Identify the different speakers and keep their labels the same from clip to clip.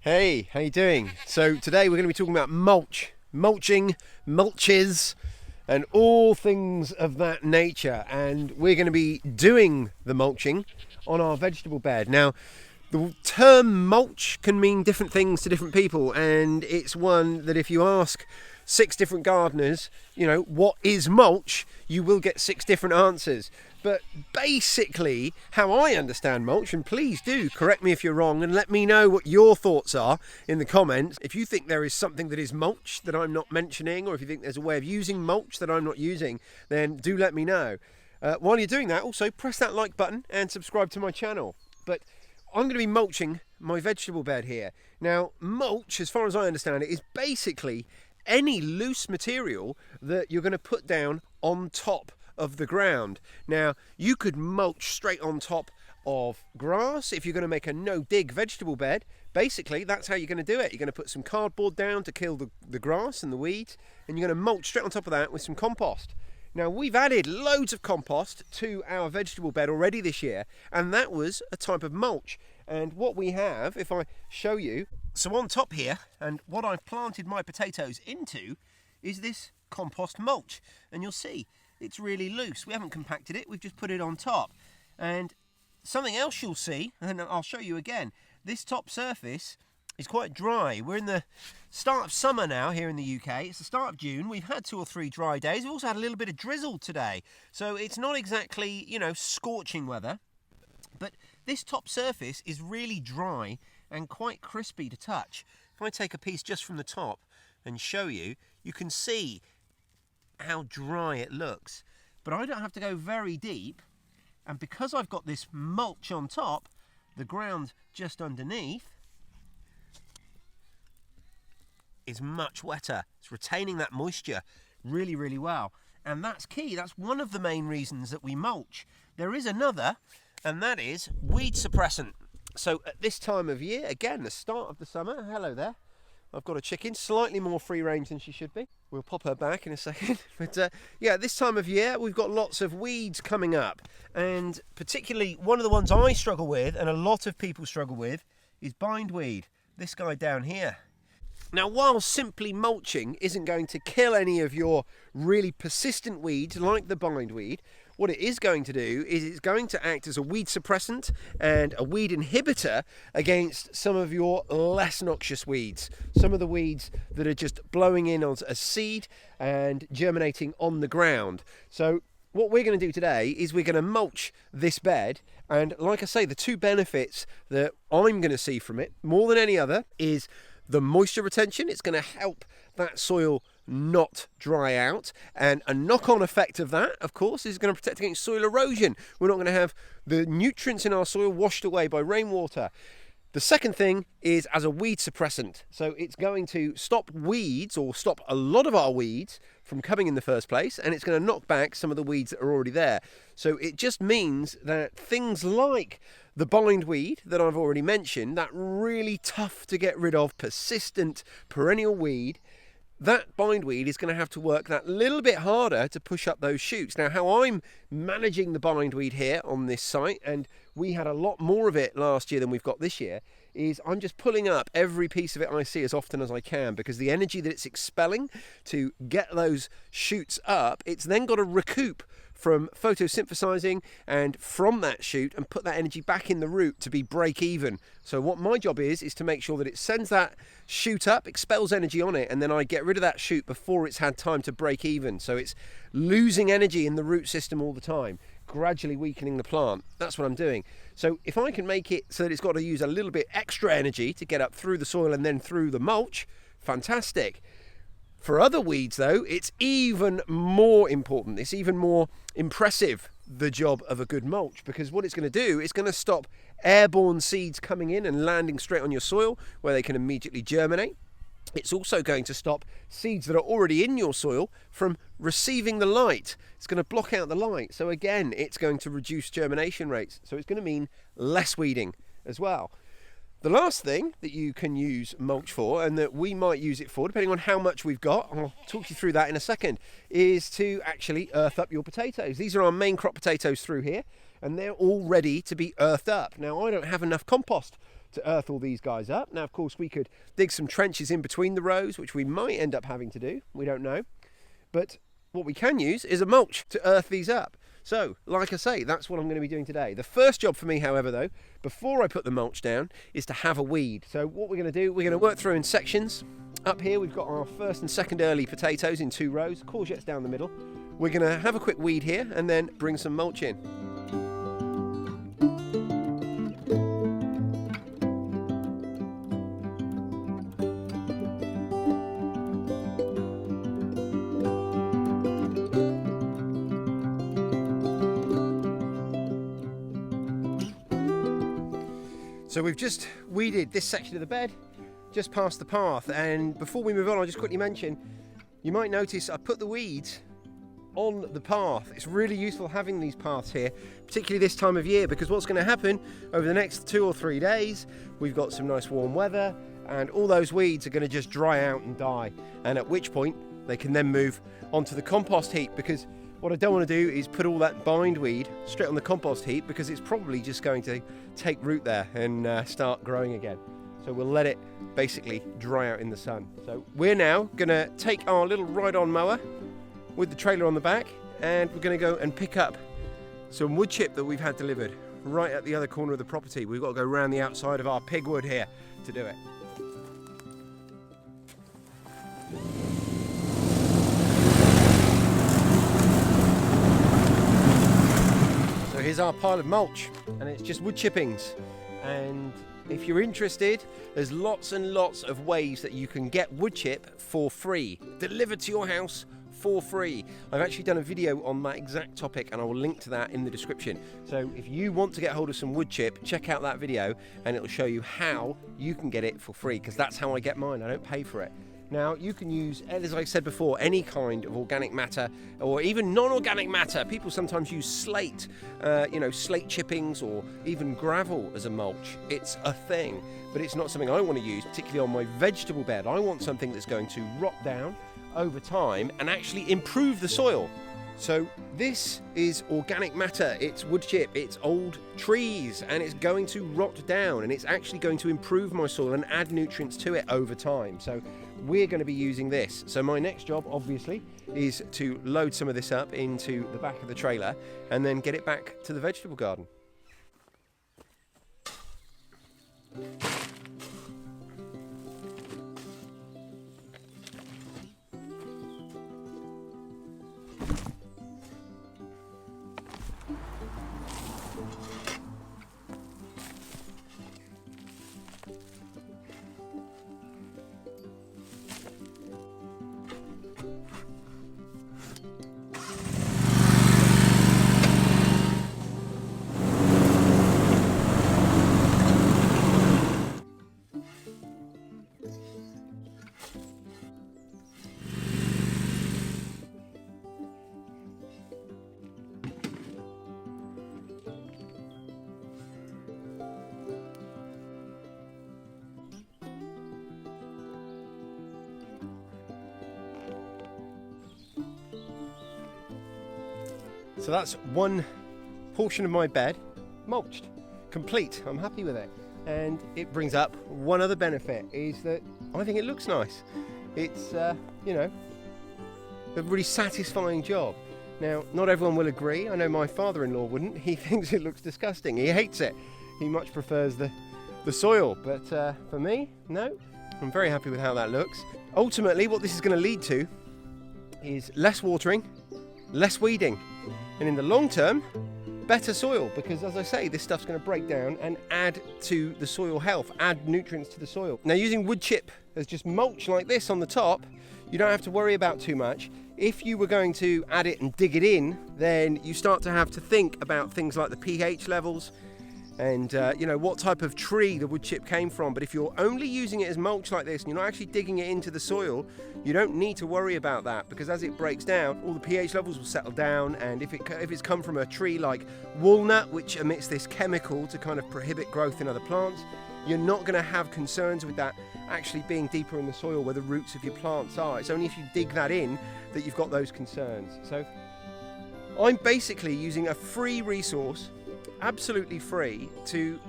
Speaker 1: Hey, how you doing? So today we're going to be talking about mulching, mulches, and all things of that nature. And we're going to be doing the mulching on our vegetable bed. Now, the term mulch can mean different things to different people, and it's one that if you ask 6 different gardeners, what is mulch, you will get 6 different answers. But basically, how I understand mulch, and please do correct me if you're wrong and let me know what your thoughts are in the comments. If you think there is something that is mulch that I'm not mentioning, or if you think there's a way of using mulch that I'm not using, then do let me know. While you're doing that, also press that like button and subscribe to my channel. But I'm going to be mulching my vegetable bed here. Now, mulch, as far as I understand it, is basically any loose material that you're going to put down on top of the ground. Now, you could mulch straight on top of grass if you're going to make a no-dig vegetable bed. Basically, that's how you're going to do it. You're going to put some cardboard down to kill the grass and the weeds, and you're going to mulch straight on top of that with some compost. Now, we've added loads of compost to our vegetable bed already this year, and that was a type of mulch. And what we have, if I show you, so on top here, and what I've planted my potatoes into, is this compost mulch. And you'll see, it's really loose. We haven't compacted it, we've just put it on top. And something else you'll see, and I'll show you again, this top surface is quite dry. We're in the start of summer now here in the UK. It's the start of June. We've had 2 or 3 dry days. We've also had a little bit of drizzle today. So it's not exactly, scorching weather. But this top surface is really dry and quite crispy to touch. If I take a piece just from the top and show you, you can see how dry it looks. But I don't have to go very deep, and because I've got this mulch on top, the ground just underneath is much wetter. It's retaining that moisture really, really well. And that's key. That's one of the main reasons that we mulch. There is another, and that is weed suppressant. So at this time of year, again, the start of the summer, hello there. I've got a chicken, slightly more free range than she should be. We'll pop her back in a second. But yeah, this time of year, we've got lots of weeds coming up. And particularly one of the ones I struggle with, and a lot of people struggle with, is bindweed. This guy down here. Now, while simply mulching isn't going to kill any of your really persistent weeds like the bindweed, what it is going to do is it's going to act as a weed suppressant and a weed inhibitor against some of your less noxious weeds. Some of the weeds that are just blowing in as seed and germinating on the ground. So what we're going to do today is we're going to mulch this bed. And like I say, the 2 benefits that I'm going to see from it, more than any other, is the moisture retention. It's going to help that soil not dry out, and a knock-on effect of that, of course, is going to protect against soil erosion. We're not going to have the nutrients in our soil washed away by rainwater. The second thing is as a weed suppressant. So it's going to stop weeds, or stop a lot of our weeds from coming in the first place, and it's going to knock back some of the weeds that are already there. So it just means that things like the bindweed that I've already mentioned, that really tough to get rid of, persistent, perennial weed, that bindweed is going to have to work that little bit harder to push up those shoots. Now, how I'm managing the bindweed here on this site, and we had a lot more of it last year than we've got this year, is I'm just pulling up every piece of it I see as often as I can, because the energy that it's expelling to get those shoots up, it's then got to recoup from photosynthesizing and from that shoot and put that energy back in the root to be break even. So what my job is to make sure that it sends that shoot up, expels energy on it, and then I get rid of that shoot before it's had time to break even. So it's losing energy in the root system all the time, gradually weakening the plant. That's what I'm doing. So if I can make it so that it's got to use a little bit extra energy to get up through the soil and then through the mulch, fantastic. For other weeds, though, it's even more important. It's even more impressive, the job of a good mulch, because what it's going to do is going to stop airborne seeds coming in and landing straight on your soil where they can immediately germinate. It's also going to stop seeds that are already in your soil from receiving the light. It's going to block out the light. So again, it's going to reduce germination rates. So it's going to mean less weeding as well. The last thing that you can use mulch for, and that we might use it for, depending on how much we've got, and I'll talk you through that in a second, is to actually earth up your potatoes. These are our main crop potatoes through here, and they're all ready to be earthed up. Now, I don't have enough compost to earth all these guys up. Now, of course, we could dig some trenches in between the rows, which we might end up having to do. We don't know. But what we can use is a mulch to earth these up. So, like I say, that's what I'm going to be doing today. The first job for me, however, though, before I put the mulch down, is to have a weed. So what we're going to do, we're going to work through in sections. Up here, we've got our first and second early potatoes in 2 rows, courgettes down the middle. We're going to have a quick weed here and then bring some mulch in. So we've just weeded this section of the bed, just past the path, and before we move on, I'll just quickly mention, you might notice I put the weeds on the path. It's really useful having these paths here, particularly this time of year, because what's going to happen over the next 2 or 3 days, we've got some nice warm weather, and all those weeds are going to just dry out and die, and at which point they can then move onto the compost heap, because what I don't want to do is put all that bindweed straight on the compost heap, because it's probably just going to take root there and start growing again. So we'll let it basically dry out in the sun. So we're now going to take our little ride-on mower with the trailer on the back, and we're going to go and pick up some wood chip that we've had delivered right at the other corner of the property. We've got to go around the outside of our pig wood here to do it. So here's our pile of mulch, and it's just wood chippings. And if you're interested, there's lots and lots of ways that you can get wood chip for free, delivered to your house for free. I've actually done a video on that exact topic, and I will link to that in the description. So if you want to get hold of some wood chip, check out that video, and it'll show you how you can get it for free, because that's how I get mine. I don't pay for it. Now, you can use, as I said before, any kind of organic matter or even non-organic matter. People sometimes use slate, slate chippings or even gravel as a mulch. It's a thing, but it's not something I want to use, particularly on my vegetable bed. I want something that's going to rot down over time and actually improve the soil. So this is organic matter, it's wood chip, it's old trees, and it's going to rot down, and it's actually going to improve my soil and add nutrients to it over time. So we're going to be using this. So my next job, obviously, is to load some of this up into the back of the trailer and then get it back to the vegetable garden. So that's one portion of my bed mulched, complete. I'm happy with it. And it brings up one other benefit, is that I think it looks nice. It's, a really satisfying job. Now, not everyone will agree. I know my father-in-law wouldn't. He thinks it looks disgusting. He hates it. He much prefers the soil. But for me, no. I'm very happy with how that looks. Ultimately, what this is going to lead to is less watering, less weeding. And in the long term, better soil, because as I say, this stuff's going to break down and add to the soil health, add nutrients to the soil. Now, using wood chip as just mulch like this on the top, you don't have to worry about too much. If you were going to add it and dig it in, then you start to have to think about things like the pH levels and what type of tree the wood chip came from. But if you're only using it as mulch like this and you're not actually digging it into the soil, you don't need to worry about that, because as it breaks down, all the pH levels will settle down. And if it's come from a tree like walnut, which emits this chemical to kind of prohibit growth in other plants, you're not going to have concerns with that actually being deeper in the soil where the roots of your plants are. It's only if you dig that in that you've got those concerns. So I'm basically using a free resource, absolutely free, to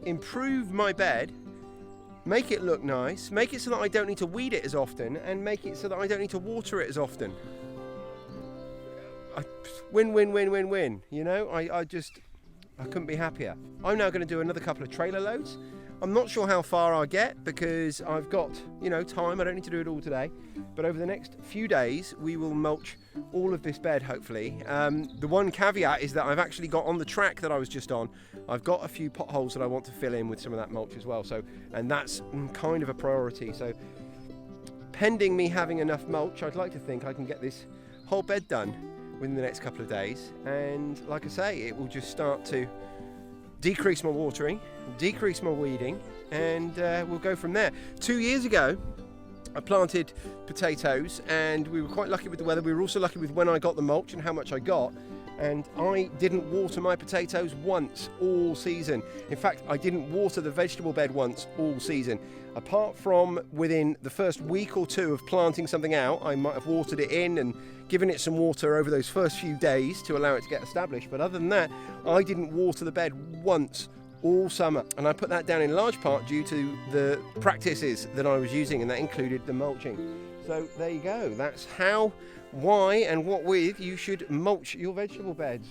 Speaker 1: improve my bed, make it look nice, make it so that I don't need to weed it as often, and make it so that I don't need to water it as often. Win, win, win, win, win. You know, I couldn't be happier. I'm now going to do another couple of trailer loads. I'm not sure how far I'll get because I've got, you know, time. I don't need to do it all today. But over the next few days, we will mulch all of this bed, hopefully. The one caveat is that I've actually got on the track that I was just on, I've got a few potholes that I want to fill in with some of that mulch as well. So, and that's kind of a priority. So pending me having enough mulch, I'd like to think I can get this whole bed done within the next couple of days. And like I say, it will just start to decrease my watering, decrease my weeding, and we'll go from there. 2 years ago, I planted potatoes and we were quite lucky with the weather. We were also lucky with when I got the mulch and how much I got. And I didn't water my potatoes once all season. In fact, I didn't water the vegetable bed once all season. Apart from within the first week or two of planting something out, I might have watered it in and given it some water over those first few days to allow it to get established. But other than that, I didn't water the bed once all summer. And I put that down in large part due to the practices that I was using, and that included the mulching. So there you go. That's how, why and what with you should mulch your vegetable beds.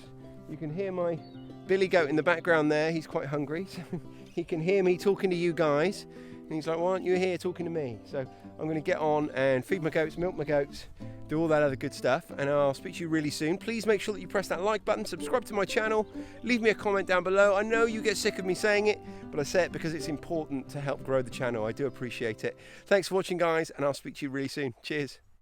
Speaker 1: You can hear my billy goat in the background there. He's quite hungry, so he can hear me talking to you guys. And he's like, why aren't you here talking to me? So I'm going to get on and feed my goats, milk my goats, do all that other good stuff, and I'll speak to you really soon. Please make sure that you press that like button, subscribe to my channel, leave me a comment down below. I know you get sick of me saying it, but I say it because it's important to help grow the channel. I do appreciate it. Thanks for watching, guys, and I'll speak to you really soon. Cheers.